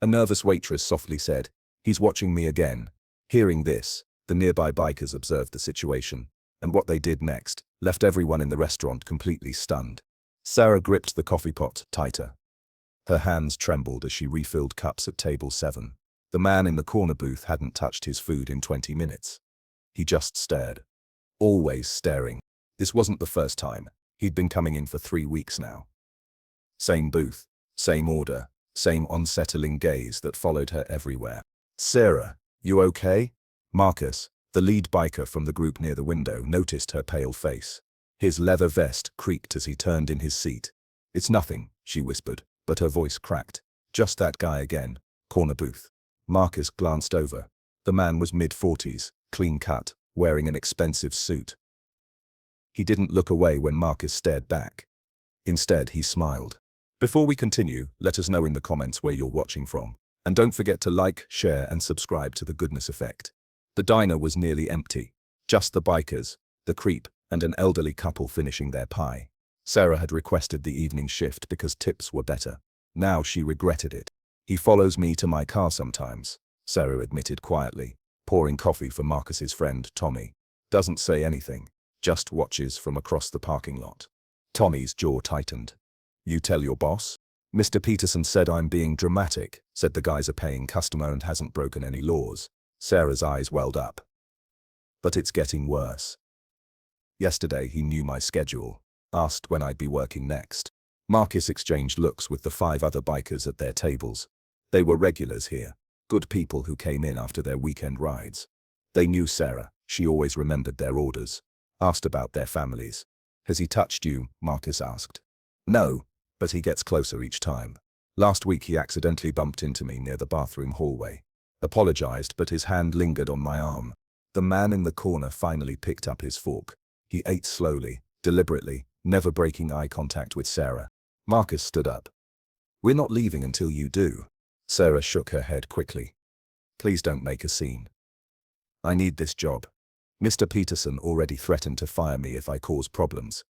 A nervous waitress softly said, "He's watching me again." Hearing this, the nearby bikers observed the situation, and what they did next left everyone in the restaurant completely stunned. Sarah gripped the coffee pot tighter. Her hands trembled as she refilled cups at table 7. The man in the corner booth hadn't touched his food in 20 minutes. He just stared. Always staring. This wasn't the first time. He'd been coming in for 3 weeks now. Same booth, same order, same unsettling gaze that followed her everywhere. "Sarah, you okay?" Marcus, the lead biker from the group near the window, noticed her pale face. His leather vest creaked as he turned in his seat. "It's nothing," she whispered, but her voice cracked. "Just that guy again." Corner booth. Marcus glanced over. The man was mid-40s, clean-cut, wearing an expensive suit. He didn't look away when Marcus stared back. Instead, he smiled. Before we continue, let us know in the comments where you're watching from. And don't forget to like, share, and subscribe to The Goodness Effect. The diner was nearly empty. Just the bikers, the creep, and an elderly couple finishing their pie. Sarah had requested the evening shift because tips were better. Now she regretted it. "He follows me to my car sometimes," Sarah admitted quietly, pouring coffee for Marcus's friend Tommy. "Doesn't say anything, just watches from across the parking lot." Tommy's jaw tightened. "You tell your boss?" "Mr. Peterson said I'm being dramatic," said the guy's a paying customer and hasn't broken any laws. Sarah's eyes welled up. "But it's getting worse. Yesterday he knew my schedule, asked when I'd be working next." Marcus exchanged looks with the 5 other bikers at their tables. They were regulars here, good people who came in after their weekend rides. They knew Sarah, she always remembered their orders. Asked about their families. "Has he touched you?" Marcus asked. "No, but he gets closer each time. Last week he accidentally bumped into me near the bathroom hallway. Apologized, but his hand lingered on my arm." The man in the corner finally picked up his fork. He ate slowly, deliberately, never breaking eye contact with Sarah. Marcus stood up. "We're not leaving until you do." Sarah shook her head quickly. "Please don't make a scene. I need this job. Mr. Peterson already threatened to fire me if I cause problems."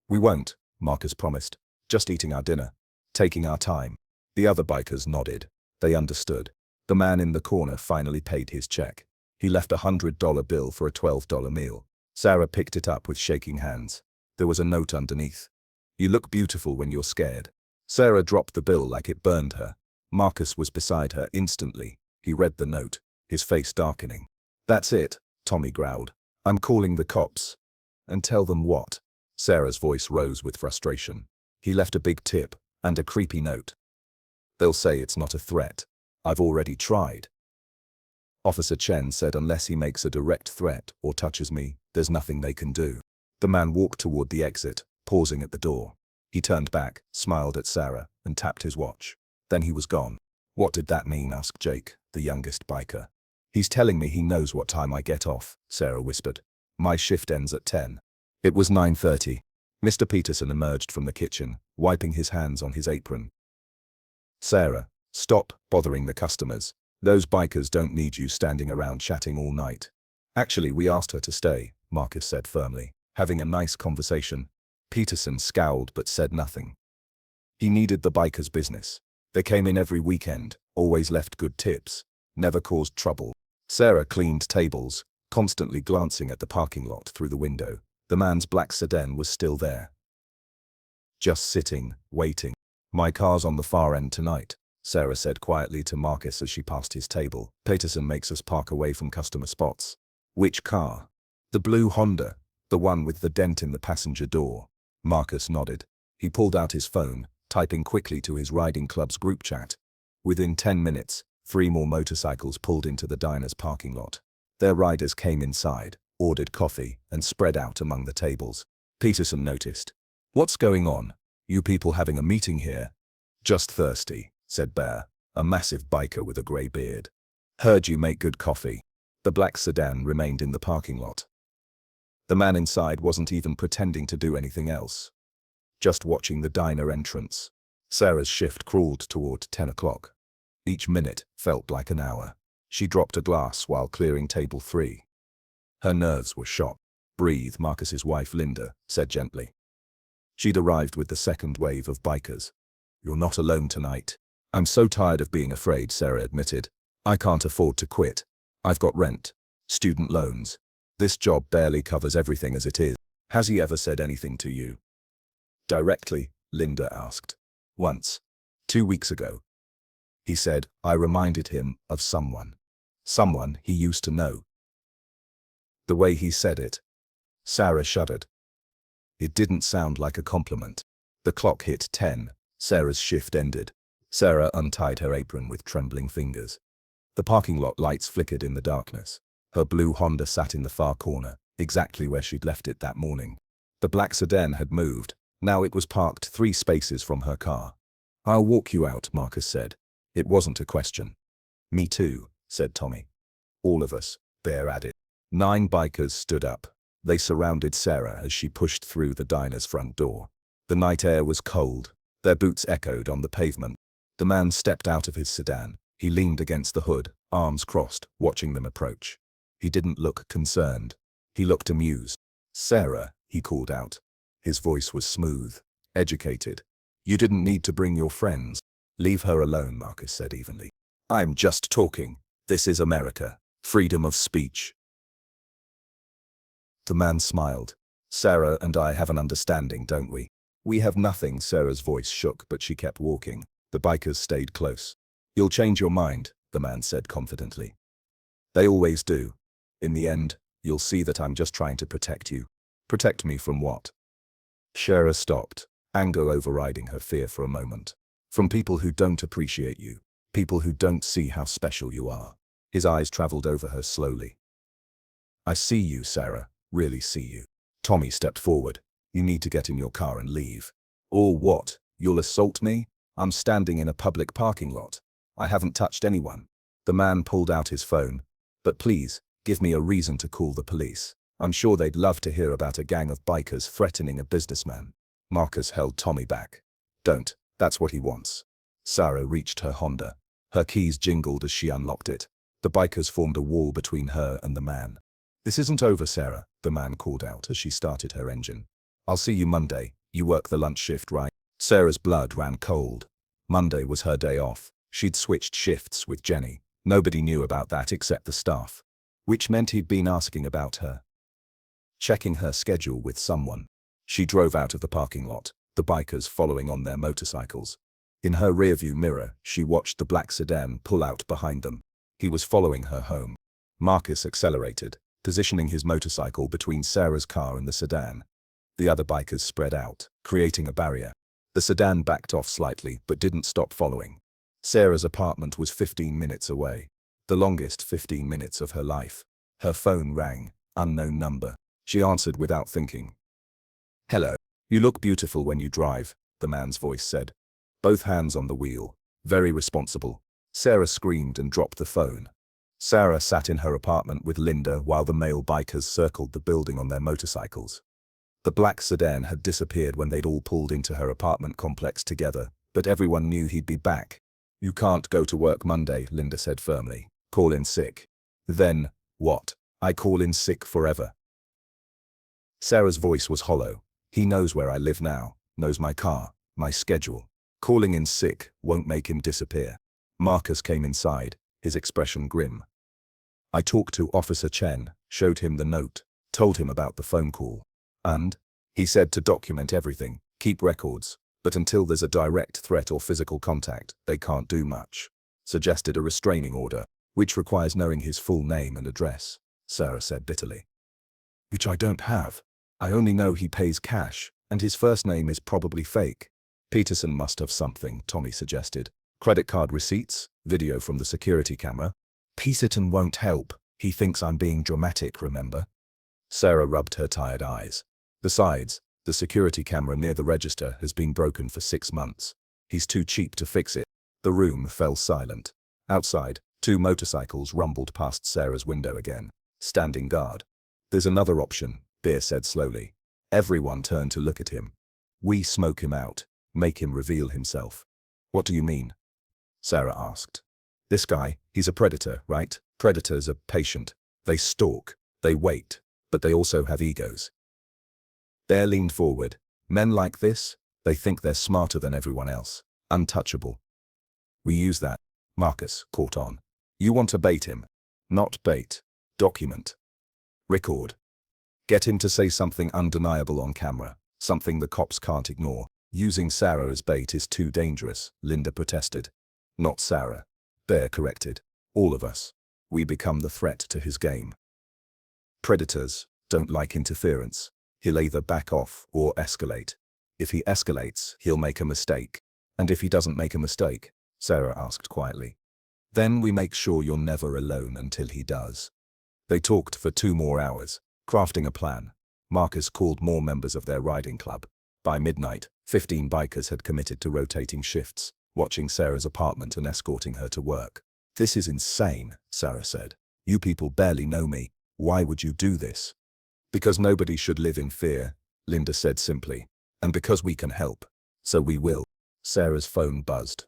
"We won't," Marcus promised. "Just eating our dinner. Taking our time." The other bikers nodded. They understood. The man in the corner finally paid his check. He left a $100 bill for a $12 meal. Sarah picked it up with shaking hands. There was a note underneath. "You look beautiful when you're scared." Sarah dropped the bill like it burned her. Marcus was beside her instantly. He read the note, his face darkening. "That's it," Tommy growled. "I'm calling the cops." "And tell them what?" Sarah's voice rose with frustration. "He left a big tip, and a creepy note. They'll say it's not a threat. I've already tried." Officer Chen said unless he makes a direct threat or touches me, there's nothing they can do. The man walked toward the exit, pausing at the door. He turned back, smiled at Sarah, and tapped his watch. Then he was gone. "What did that mean?" asked Jake, the youngest biker. "He's telling me he knows what time I get off," Sarah whispered. "My shift ends at 10. It was 9:30. Mr. Peterson emerged from the kitchen, wiping his hands on his apron. "Sarah, stop bothering the customers. Those bikers don't need you standing around chatting all night." "Actually, we asked her to stay," Marcus said firmly. "Having a nice conversation." Peterson scowled but said nothing. He needed the bikers' business. They came in every weekend, always left good tips, never caused trouble. Sarah cleaned tables, constantly glancing at the parking lot through the window. The man's black sedan was still there. Just sitting, waiting. "My car's on the far end tonight," Sarah said quietly to Marcus as she passed his table. "Peterson makes us park away from customer spots." "Which car?" "The blue Honda, the one with the dent in the passenger door." Marcus nodded. He pulled out his phone, typing quickly to his riding club's group chat. Within 10 minutes, 3 more motorcycles pulled into the diner's parking lot. Their riders came inside, ordered coffee, and spread out among the tables. Peterson noticed. "What's going on? You people having a meeting here?" "Just thirsty," said Bear, a massive biker with a grey beard. "Heard you make good coffee." The black sedan remained in the parking lot. The man inside wasn't even pretending to do anything else. Just watching the diner entrance. Sarah's shift crawled toward 10 o'clock. Each minute felt like an hour. She dropped a glass while clearing table 3. Her nerves were shot. "Breathe," Marcus's wife Linda said gently. She'd arrived with the second wave of bikers. "You're not alone tonight. I'm so tired of being afraid, Sarah admitted. I can't afford to quit. I've got rent, student loans. This job barely covers everything as it is. Has he ever said anything to you? Directly, Linda asked. Once. 2 weeks ago. He said I reminded him of someone. Someone he used to know. The way he said it. Sarah shuddered. It didn't sound like a compliment. The clock hit 10. Sarah's shift ended. Sarah untied her apron with trembling fingers. The parking lot lights flickered in the darkness. Her blue Honda sat in the far corner, exactly where she'd left it that morning. The black sedan had moved. Now it was parked 3 spaces from her car. I'll walk you out, Marcus said. It wasn't a question. Me too, said Tommy. All of us, Bear added. 9 bikers stood up. They surrounded Sarah as she pushed through the diner's front door. The night air was cold. Their boots echoed on the pavement. The man stepped out of his sedan. He leaned against the hood, arms crossed, watching them approach. He didn't look concerned. He looked amused. Sarah, he called out. His voice was smooth, educated. You didn't need to bring your friends. Leave her alone, Marcus said evenly. I'm just talking. This is America. Freedom of speech. The man smiled. Sarah and I have an understanding, don't we? We have nothing. Sarah's voice shook, but she kept walking. The bikers stayed close. You'll change your mind, the man said confidently. They always do. In the end, you'll see that I'm just trying to protect you. Protect me from what? Sarah stopped, anger overriding her fear for a moment. From people who don't appreciate you. People who don't see how special you are. His eyes traveled over her slowly. I see you, Sarah, really see you. Tommy stepped forward. You need to get in your car and leave. Or what? You'll assault me? I'm standing in a public parking lot. I haven't touched anyone. The man pulled out his phone. But please, give me a reason to call the police. I'm sure they'd love to hear about a gang of bikers threatening a businessman. Marcus held Tommy back. Don't, that's what he wants. Sarah reached her Honda. Her keys jingled as she unlocked it. The bikers formed a wall between her and the man. This isn't over, Sarah, the man called out as she started her engine. I'll see you Monday. You work the lunch shift, right? Sarah's blood ran cold. Monday was her day off. She'd switched shifts with Jenny. Nobody knew about that except the staff. Which meant he'd been asking about her. Checking her schedule with someone. She drove out of the parking lot, the bikers following on their motorcycles. In her rearview mirror, she watched the black sedan pull out behind them. He was following her home. Marcus accelerated, positioning his motorcycle between Sarah's car and the sedan. The other bikers spread out, creating a barrier. The sedan backed off slightly but didn't stop following. Sarah's apartment was 15 minutes away. The longest 15 minutes of her life. Her phone rang, unknown number. She answered without thinking. Hello. You look beautiful when you drive, the man's voice said. Both hands on the wheel. Very responsible. Sarah screamed and dropped the phone. Sarah sat in her apartment with Linda while the male bikers circled the building on their motorcycles. The black sedan had disappeared when they'd all pulled into her apartment complex together, but everyone knew he'd be back. You can't go to work Monday, Linda said firmly. Call in sick. Then, what? I call in sick forever. Sarah's voice was hollow. He knows where I live now, knows my car, my schedule. Calling in sick won't make him disappear. Marcus came inside, his expression grim. I talked to Officer Chen, showed him the note, told him about the phone call. And? He said to document everything, keep records, but until there's a direct threat or physical contact, they can't do much. Suggested a restraining order, which requires knowing his full name and address, Sarah said bitterly. Which I don't have. I only know he pays cash, and his first name is probably fake. Peterson must have something, Tommy suggested. Credit card receipts, video from the security camera. Peterson won't help. He thinks I'm being dramatic, remember? Sarah rubbed her tired eyes. Besides, the security camera near the register has been broken for 6 months. He's too cheap to fix it. The room fell silent. Outside, 2 motorcycles rumbled past Sarah's window again, standing guard. There's another option, Beer said slowly. Everyone turned to look at him. We smoke him out, make him reveal himself. What do you mean? Sarah asked. This guy, he's a predator, right? Predators are patient. They stalk, they wait, but they also have egos. Bear leaned forward. Men like this, they think they're smarter than everyone else, untouchable. We use that. Marcus caught on. You want to bait him. Not bait. Document. Record. Get him to say something undeniable on camera, something the cops can't ignore. Using Sarah as bait is too dangerous, Linda protested. Not Sarah. Bear corrected. All of us. We become the threat to his game. Predators don't like interference. He'll either back off or escalate. If he escalates, he'll make a mistake. And if he doesn't make a mistake, Sarah asked quietly, then we make sure you're never alone until he does. They talked for 2 more hours, crafting a plan. Marcus called more members of their riding club. By midnight, 15 bikers had committed to rotating shifts, watching Sarah's apartment and escorting her to work. This is insane, Sarah said. You people barely know me. Why would you do this? Because nobody should live in fear, Linda said simply. And because we can help. So we will. Sarah's phone buzzed.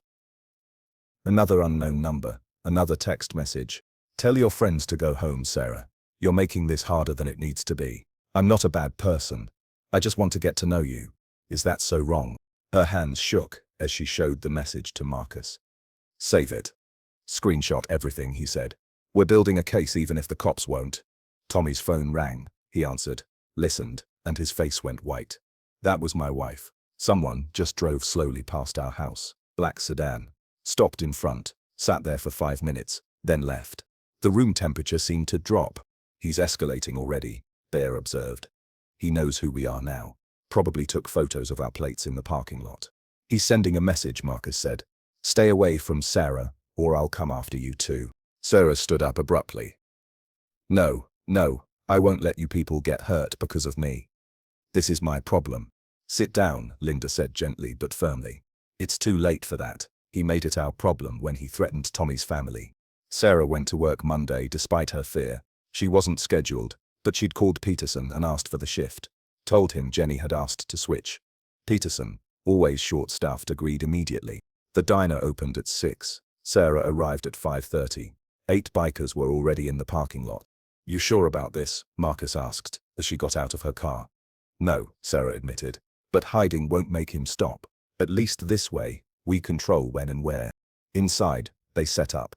Another unknown number, another text message. Tell your friends to go home, Sarah. You're making this harder than it needs to be. I'm not a bad person. I just want to get to know you. Is that so wrong? Her hands shook as she showed the message to Marcus. Save it. Screenshot everything, he said. We're building a case even if the cops won't. Tommy's phone rang. He answered, listened, and his face went white. That was my wife. Someone just drove slowly past our house. Black sedan. Stopped in front, sat there for 5 minutes, then left. The room temperature seemed to drop. He's escalating already, Bear observed. He knows who we are now. Probably took photos of our plates in the parking lot. He's sending a message, Marcus said. Stay away from Sarah, or I'll come after you too. Sarah stood up abruptly. No, I won't let you people get hurt because of me. This is my problem. Sit down, Linda said gently but firmly. It's too late for that. He made it our problem when he threatened Tommy's family. Sarah went to work Monday despite her fear. She wasn't scheduled, but she'd called Peterson and asked for the shift. Told him Jenny had asked to switch. Peterson, always short-staffed, agreed immediately. The diner opened at 6. Sarah arrived at 5:30. 8 bikers were already in the parking lot. You sure about this? Marcus asked as she got out of her car. No, Sarah admitted. But hiding won't make him stop. At least this way, we control when and where. Inside, they set up.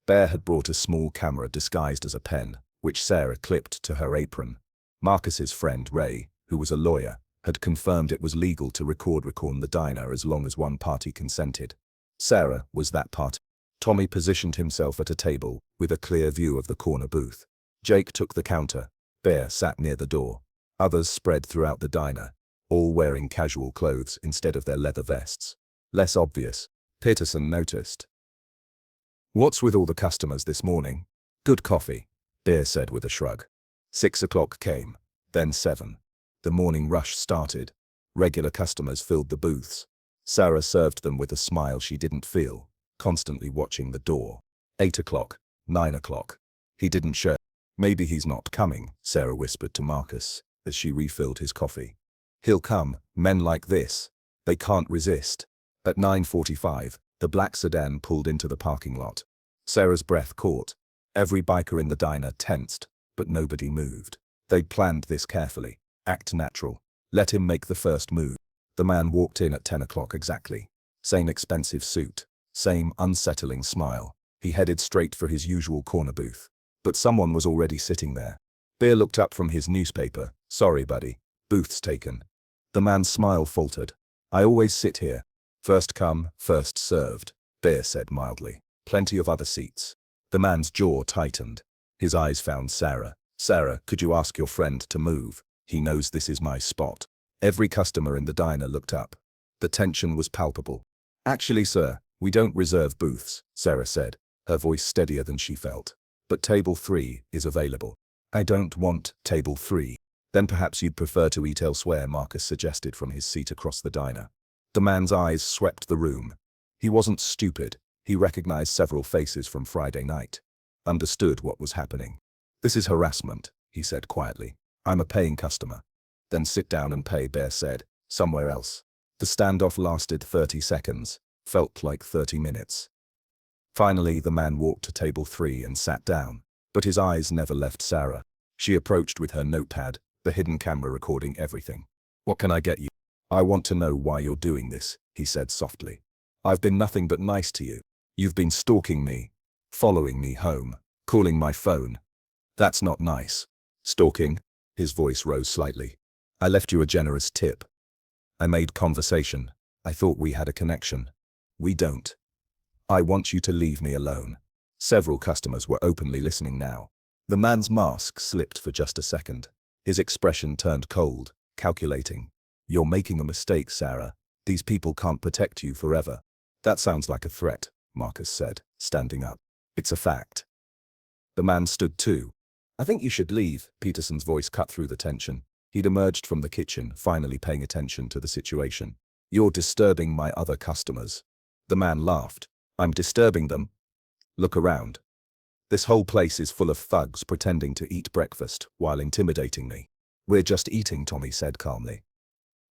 Bear had brought a small camera disguised as a pen, which Sarah clipped to her apron. Marcus's friend Ray, who was a lawyer, had confirmed it was legal to record the diner as long as one party consented. Sarah was that party. Tommy positioned himself at a table with a clear view of the corner booth. Jake took the counter. Bear sat near the door. Others spread throughout the diner, all wearing casual clothes instead of their leather vests. Less obvious, Peterson noticed. What's with all the customers this morning? Good coffee, Bear said with a shrug. 6 o'clock came, then 7. The morning rush started. Regular customers filled the booths. Sarah served them with a smile she didn't feel, constantly watching the door. 8 o'clock, 9 o'clock. He didn't show. Maybe he's not coming, Sarah whispered to Marcus as she refilled his coffee. He'll come, men like this. They can't resist. At 9:45, the black sedan pulled into the parking lot. Sarah's breath caught. Every biker in the diner tensed, but nobody moved. They'd planned this carefully. Act natural. Let him make the first move. The man walked in at 10 o'clock exactly. Same expensive suit. Same unsettling smile. He headed straight for his usual corner booth. But someone was already sitting there. Bear looked up from his newspaper. Sorry, buddy. Booth's taken. The man's smile faltered. I always sit here. First come, first served, Bear said mildly. Plenty of other seats. The man's jaw tightened. His eyes found Sarah. Sarah, could you ask your friend to move? He knows this is my spot. Every customer in the diner looked up. The tension was palpable. Actually, sir, we don't reserve booths, Sarah said, her voice steadier than she felt. But table 3 is available. I don't want table 3. Then perhaps you'd prefer to eat elsewhere, Marcus suggested from his seat across the diner. The man's eyes swept the room. He wasn't stupid. He recognized several faces from Friday night. Understood what was happening. This is harassment, he said quietly. I'm a paying customer. Then sit down and pay, Bear said. Somewhere else. The standoff lasted 30 seconds. Felt like 30 minutes. Finally, the man walked to table 3 and sat down. But his eyes never left Sarah. She approached with her notepad, the hidden camera recording everything. What can I get you? I want to know why you're doing this, he said softly. I've been nothing but nice to you. You've been stalking me, following me home, calling my phone. That's not nice. Stalking? His voice rose slightly. I left you a generous tip. I made conversation. I thought we had a connection. We don't. I want you to leave me alone. Several customers were openly listening now. The man's mask slipped for just a second. His expression turned cold, calculating. You're making a mistake, Sarah. These people can't protect you forever. That sounds like a threat, Marcus said, standing up. It's a fact. The man stood too. I think you should leave, Peterson's voice cut through the tension. He'd emerged from the kitchen, finally paying attention to the situation. You're disturbing my other customers. The man laughed. I'm disturbing them? Look around. This whole place is full of thugs pretending to eat breakfast while intimidating me. We're just eating, Tommy said calmly.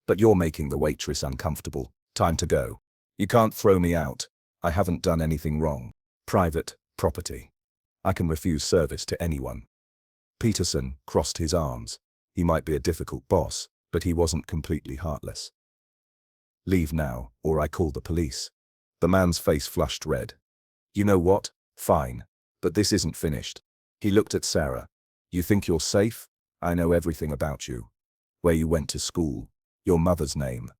But you're making the waitress uncomfortable. Time to go. You can't throw me out. I haven't done anything wrong. Private property. I can refuse service to anyone. Peterson crossed his arms. He might be a difficult boss, but he wasn't completely heartless. Leave now, or I call the police. The man's face flushed red. You know what? Fine. But this isn't finished. He looked at Sarah. You think you're safe? I know everything about you. Where you went to school. Your mother's name.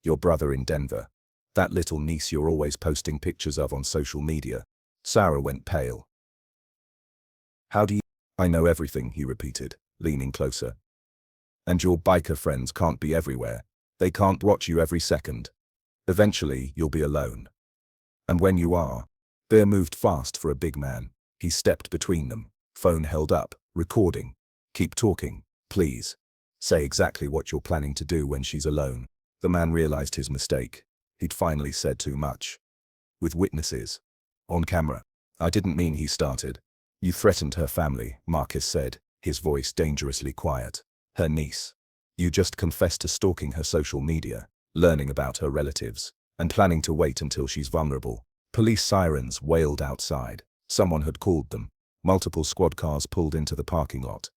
Your brother in Denver. That little niece you're always posting pictures of on social media. Sarah went pale. How do you... I know everything, he repeated, leaning closer. And your biker friends can't be everywhere. They can't watch you every second. Eventually, you'll be alone. And when you are... Bear moved fast for a big man. He stepped between them, phone held up, recording. Keep talking, please. Say exactly what you're planning to do when she's alone. The man realized his mistake. He'd finally said too much. With witnesses. On camera. I didn't mean, he started. You threatened her family, Marcus said, his voice dangerously quiet. Her niece. You just confessed to stalking her social media, learning about her relatives, and planning to wait until she's vulnerable. Police sirens wailed outside. Someone had called them. Multiple squad cars pulled into the parking lot.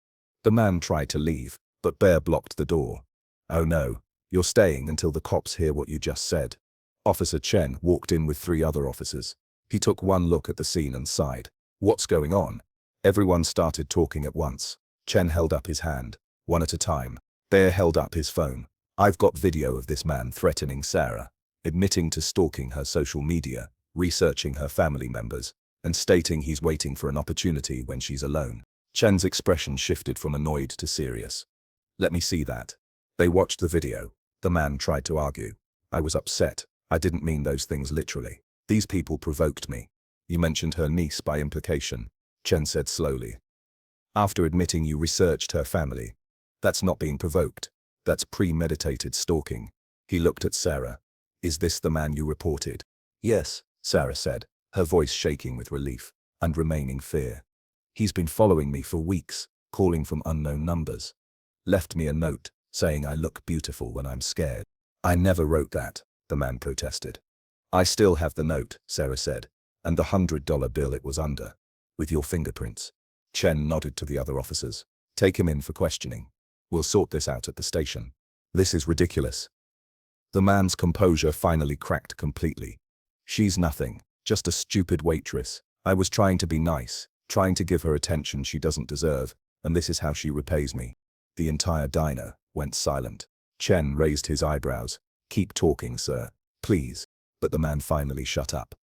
The man tried to leave, but Bear blocked the door. Oh no, you're staying until the cops hear what you just said. Officer Chen walked in with 3 other officers. He took one look at the scene and sighed. What's going on? Everyone started talking at once. Chen held up his hand, one at a time. Bear held up his phone. I've got video of this man threatening Sarah, admitting to stalking her social media, researching her family members, and stating he's waiting for an opportunity when she's alone. Chen's expression shifted from annoyed to serious. Let me see that. They watched the video. The man tried to argue. I was upset. I didn't mean those things literally. These people provoked me. You mentioned her niece by implication, Chen said slowly. After admitting you researched her family. That's not being provoked. That's premeditated stalking. He looked at Sarah. Is this the man you reported? Yes, Sarah said, her voice shaking with relief and remaining fear. He's been following me for weeks, calling from unknown numbers. Left me a note, saying I look beautiful when I'm scared. I never wrote that, the man protested. I still have the note, Sarah said, and the $100 bill it was under, with your fingerprints. Chen nodded to the other officers. Take him in for questioning. We'll sort this out at the station. This is ridiculous. The man's composure finally cracked completely. She's nothing, just a stupid waitress. I was trying to be nice, trying to give her attention she doesn't deserve, and this is how she repays me. The entire diner went silent. Chen raised his eyebrows. Keep talking, sir, please. But the man finally shut up.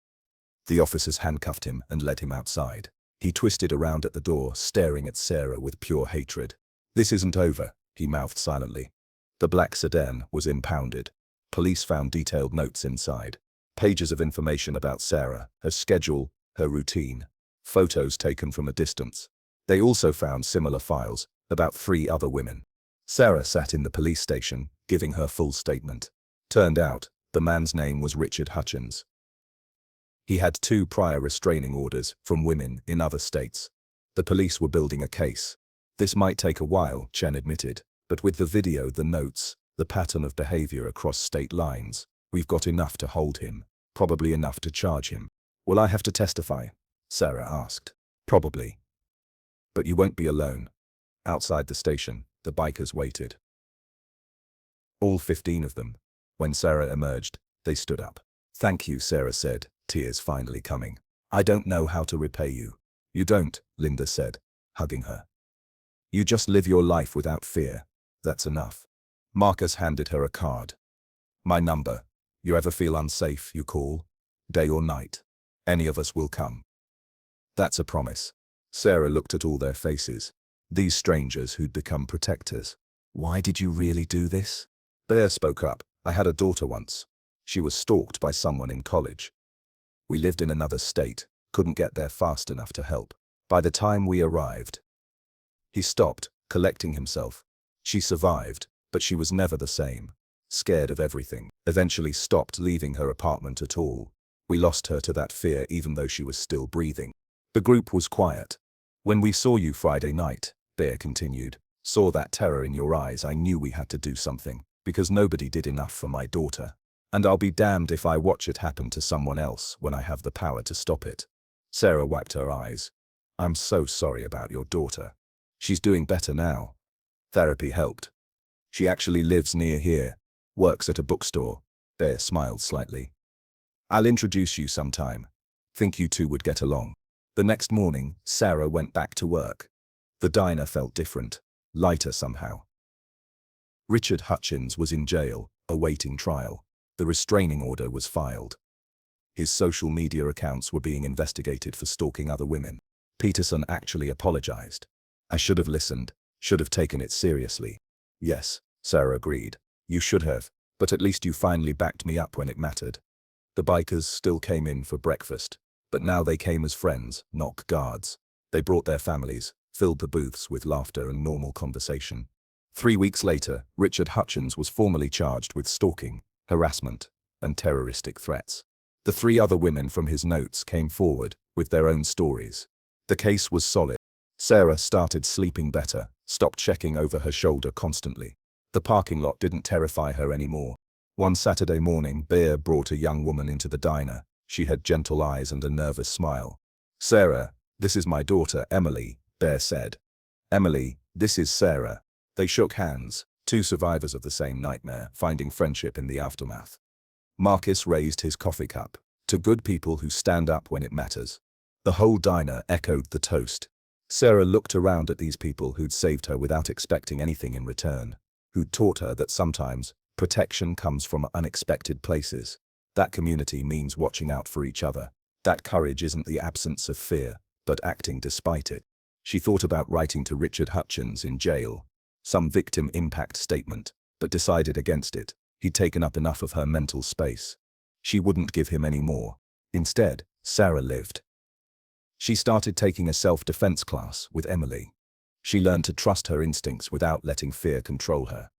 The officers handcuffed him and led him outside. He twisted around at the door, staring at Sarah with pure hatred. This isn't over, he mouthed silently. The black sedan was impounded. Police found detailed notes inside. Pages of information about Sarah, her schedule, her routine. Photos taken from a distance. They also found similar files about 3 other women. Sarah sat in the police station, giving her full statement. Turned out, the man's name was Richard Hutchins. He had 2 prior restraining orders from women in other states. The police were building a case. This might take a while, Chen admitted, but with the video, the notes, the pattern of behavior across state lines, we've got enough to hold him, probably enough to charge him. Will I have to testify? Sarah asked. Probably. But you won't be alone. Outside the station, the bikers waited. All 15 of them. When Sarah emerged, they stood up. Thank you, Sarah said, tears finally coming. I don't know how to repay you. You don't, Linda said, hugging her. You just live your life without fear. That's enough. Marcus handed her a card. My number. You ever feel unsafe, you call. Day or night. Any of us will come. That's a promise. Sarah looked at all their faces. These strangers who'd become protectors. Why did you really do this? Bear spoke up. I had a daughter once. She was stalked by someone in college. We lived in another state, couldn't get there fast enough to help. By the time we arrived, he stopped, collecting himself. She survived, but she was never the same. Scared of everything. Eventually stopped leaving her apartment at all. We lost her to that fear even though she was still breathing. The group was quiet. When we saw you Friday night, Bear continued, saw that terror in your eyes, I knew we had to do something, because nobody did enough for my daughter. And I'll be damned if I watch it happen to someone else when I have the power to stop it. Sarah wiped her eyes. I'm so sorry about your daughter. She's doing better now. Therapy helped. She actually lives near here, works at a bookstore. Bear smiled slightly. I'll introduce you sometime. Think you two would get along. The next morning, Sarah went back to work. The diner felt different, lighter somehow. Richard Hutchins was in jail, awaiting trial. The restraining order was filed. His social media accounts were being investigated for stalking other women. Peterson actually apologized. I should have listened, should have taken it seriously. Yes, Sarah agreed. You should have, but at least you finally backed me up when it mattered. The bikers still came in for breakfast, but now they came as friends, not guards. They brought their families, filled the booths with laughter and normal conversation. 3 weeks later, Richard Hutchins was formally charged with stalking, harassment, and terroristic threats. The 3 other women from his notes came forward with their own stories. The case was solid. Sarah started sleeping better, stopped checking over her shoulder constantly. The parking lot didn't terrify her anymore. One Saturday morning, Bear brought a young woman into the diner. She had gentle eyes and a nervous smile. Sarah, this is my daughter, Emily, Bear said. Emily, this is Sarah. They shook hands, 2 survivors of the same nightmare, finding friendship in the aftermath. Marcus raised his coffee cup. To good people who stand up when it matters. The whole diner echoed the toast. Sarah looked around at these people who'd saved her without expecting anything in return, who'd taught her that sometimes protection comes from unexpected places. That community means watching out for each other. That courage isn't the absence of fear, but acting despite it. She thought about writing to Richard Hutchins in jail, some victim impact statement, but decided against it. He'd taken up enough of her mental space. She wouldn't give him any more. Instead, Sarah lived. She started taking a self-defense class with Emily. She learned to trust her instincts without letting fear control her.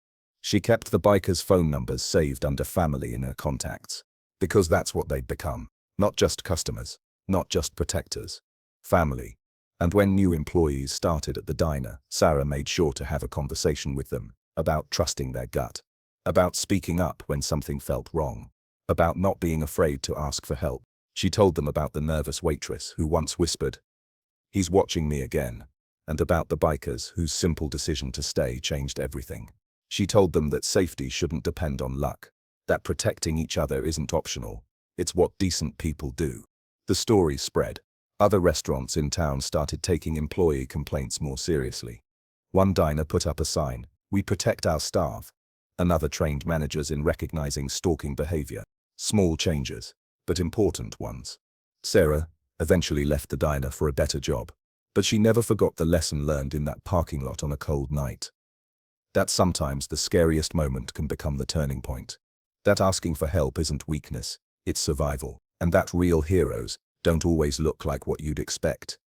She kept the bikers' phone numbers saved under family in her contacts, because that's what they'd become. Not just customers, not just protectors. Family. And when new employees started at the diner, Sarah made sure to have a conversation with them about trusting their gut, about speaking up when something felt wrong, about not being afraid to ask for help. She told them about the nervous waitress who once whispered, "He's watching me again," and about the bikers whose simple decision to stay changed everything. She told them that safety shouldn't depend on luck, that protecting each other isn't optional, it's what decent people do. The story spread. Other restaurants in town started taking employee complaints more seriously. One diner put up a sign, "We protect our staff." Another trained managers in recognizing stalking behavior. Small changes, but important ones. Sarah eventually left the diner for a better job, but she never forgot the lesson learned in that parking lot on a cold night. That sometimes the scariest moment can become the turning point. That asking for help isn't weakness, it's survival. And that real heroes don't always look like what you'd expect.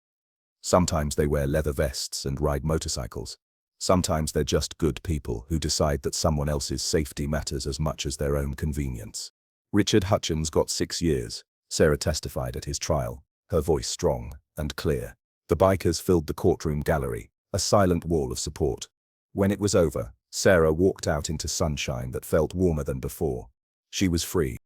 Sometimes they wear leather vests and ride motorcycles. Sometimes they're just good people who decide that someone else's safety matters as much as their own convenience. Richard Hutchins got 6 years. Sarah testified at his trial, her voice strong and clear. The bikers filled the courtroom gallery, a silent wall of support. When it was over, Sarah walked out into sunshine that felt warmer than before. She was free.